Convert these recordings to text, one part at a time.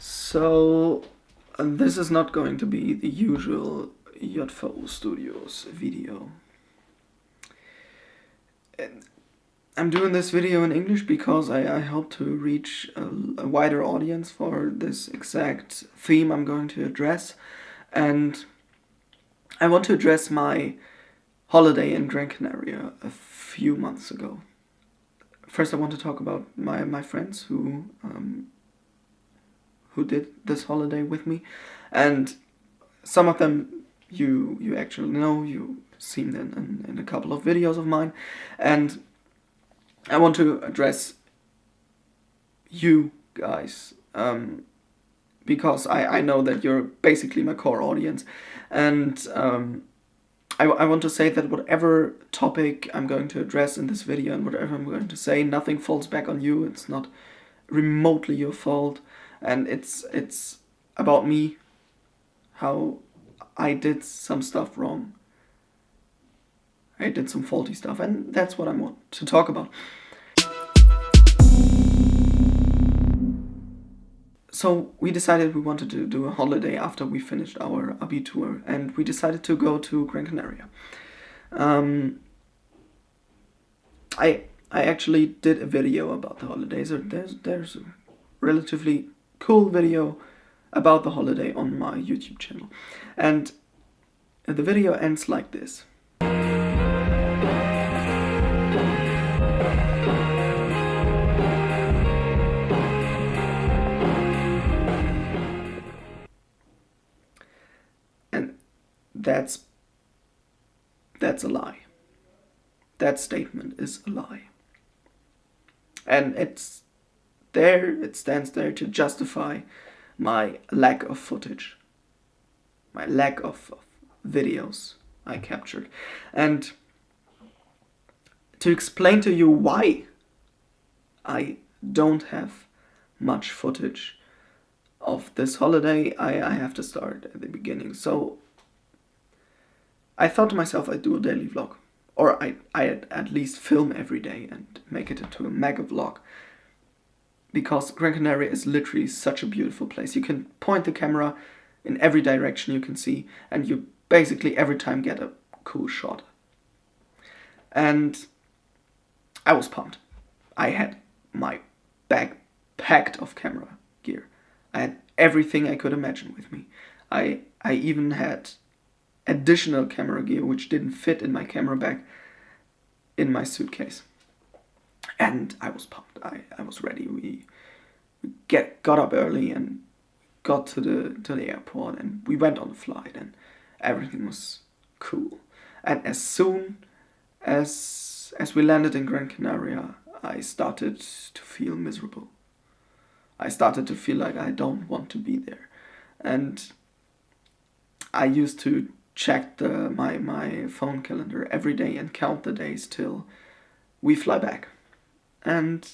So, this is not going to be the usual JVO Studios video. And I'm doing this video in English because I hope to reach a wider audience for this exact theme I'm going to address. And I want to address my holiday in Gran Canaria a few months ago. First I want to talk about my friends who did this holiday with me, and some of them you actually know, you've seen them in a couple of videos of mine, and I want to address you guys, because I know that you're basically my core audience, and I want to say that whatever topic I'm going to address in this video and whatever I'm going to say, nothing falls back on you. It's not remotely your fault, and it's about me, how I did some stuff wrong. I did some faulty stuff, and that's what I want to talk about. So we decided we wanted to do a holiday after we finished our Abitur, and we decided to go to Gran Canaria. I actually did a video about the holidays. There's a relatively cool video about the holiday on my YouTube channel, and the video ends like this. And that's a lie. That statement is a lie. And it stands there to justify my lack of footage, my lack of videos I captured, and to explain to you why I don't have much footage of this holiday, I have to start at the beginning. So I thought to myself I'd do a daily vlog, or I'd at least film every day and make it into a mega vlog, because Gran Canaria is literally such a beautiful place. You can point the camera in every direction you can see, and you basically every time get a cool shot. And I was pumped. I had my bag packed of camera gear. I had everything I could imagine with me. I even had additional camera gear which didn't fit in my camera bag in my suitcase. And I was pumped. I was ready. We got up early and got to the airport, and we went on the flight, and everything was cool. And as soon as we landed in Gran Canaria, I started to feel miserable. I started to feel like I don't want to be there. And I used to check my phone calendar every day and count the days till we fly back. And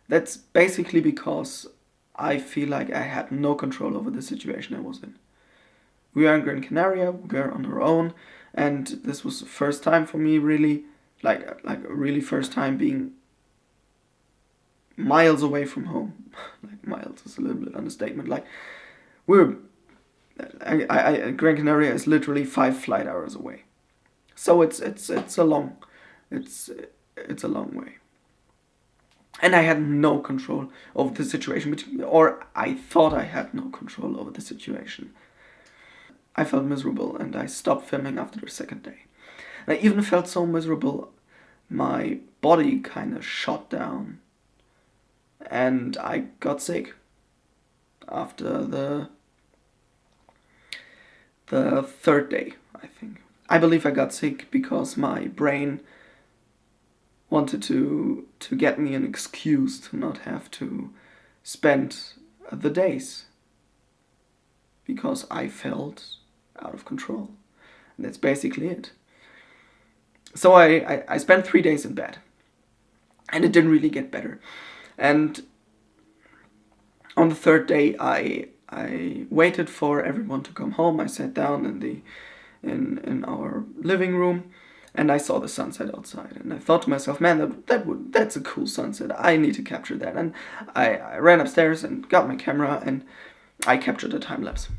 that's basically because I feel like I had no control over the situation I was in. We are in Gran Canaria, we are on our own, and this was the first time for me really, like a really first time being miles away from home. Like miles is a little bit understatement. Like Gran Canaria is literally 5 flight hours away. So it's a long way. And I had no control over the situation, or I thought I had no control over the situation. I felt miserable, and I stopped filming after the second day. And I even felt so miserable, my body kind of shut down, and I got sick after the third day, I think. I believe I got sick because my brain wanted to get me an excuse to not have to spend the days, because I felt out of control. And that's basically it. So I spent 3 days in bed, and it didn't really get better. And on the third day I waited for everyone to come home. I sat down in our living room, and I saw the sunset outside, and I thought to myself, man, that's a cool sunset. I need to capture that. And I ran upstairs and got my camera, and I captured a time lapse.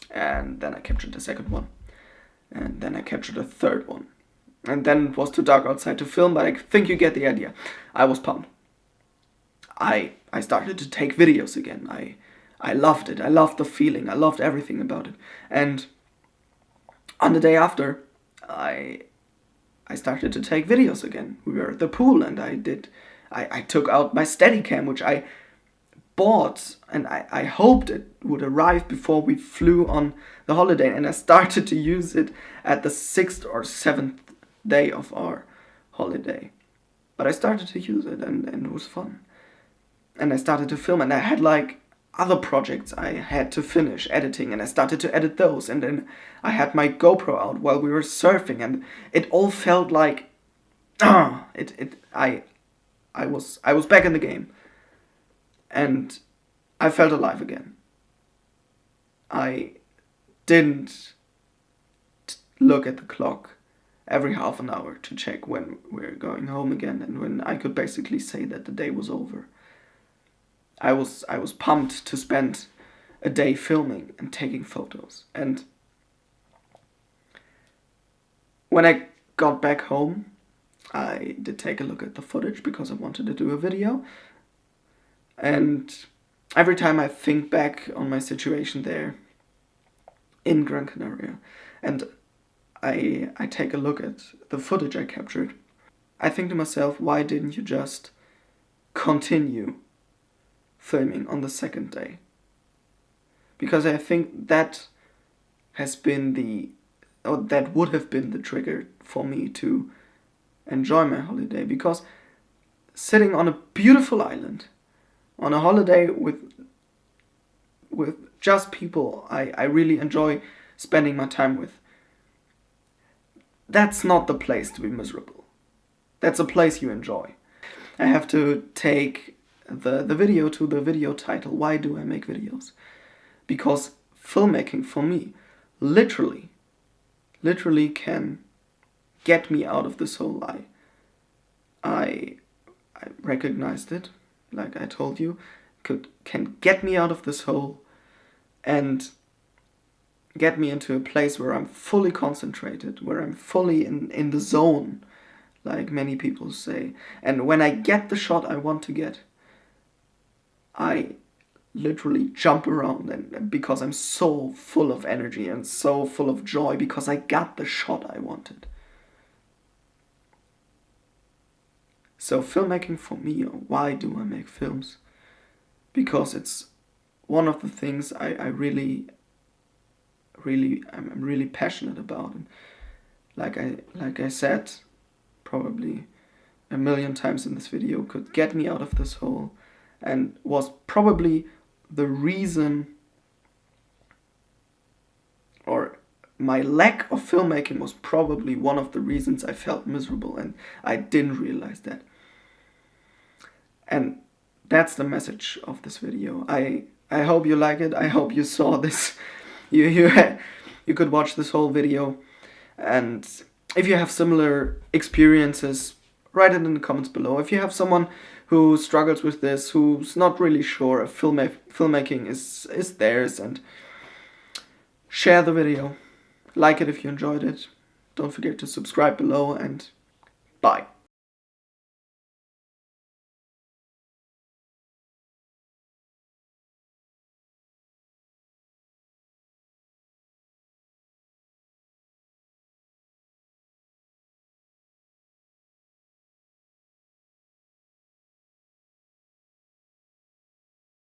And then I captured the second one, and then I captured a third one. And then it was too dark outside to film, but I think you get the idea. I was pumped. I started to take videos again. I loved it. I loved the feeling. I loved everything about it. And on the day after, I started to take videos again. We were at the pool, and I took out my Steadicam, which I bought, and I hoped it would arrive before we flew on the holiday, and I started to use it at the 6th or 7th day of our holiday. But I started to use it, and it was fun. And I started to film, and I had like other projects I had to finish editing, and I started to edit those, and then I had my GoPro out while we were surfing, and it all felt like I was back in the game, and I felt alive again. I didn't look at the clock every half an hour to check when we're going home again, and when I could basically say that the day was over. I was pumped to spend a day filming and taking photos. And when I got back home, I did take a look at the footage because I wanted to do a video. And every time I think back on my situation there in Gran Canaria, and I take a look at the footage I captured, I think to myself, why didn't you just continue filming on the second day? Because I think that that would have been the trigger for me to enjoy my holiday. Because sitting on a beautiful island, on a holiday with just people I really enjoy spending my time with, that's not the place to be miserable. That's a place you enjoy. I have to take the video to the video title, why do I make videos? Because filmmaking for me literally can get me out of this hole. I recognized it, like I told you, can get me out of this hole and get me into a place where I'm fully concentrated, where I'm fully in the zone, like many people say. And when I get the shot I want to get, I literally jump around, and because I'm so full of energy and so full of joy because I got the shot I wanted. So filmmaking for me, or why do I make films? Because it's one of the things I'm really passionate about. And like I said, probably a million times in this video, could get me out of this hole, and was probably the reason, or my lack of filmmaking was probably one of the reasons I felt miserable, and I didn't realize that. And that's the message of this video. I hope you like it. I hope you saw this. You could watch this whole video, and if you have similar experiences, write it in the comments below. If you have someone who struggles with this, who's not really sure if filmmaking is theirs, and share the video. Like it if you enjoyed it. Don't forget to subscribe below, and bye.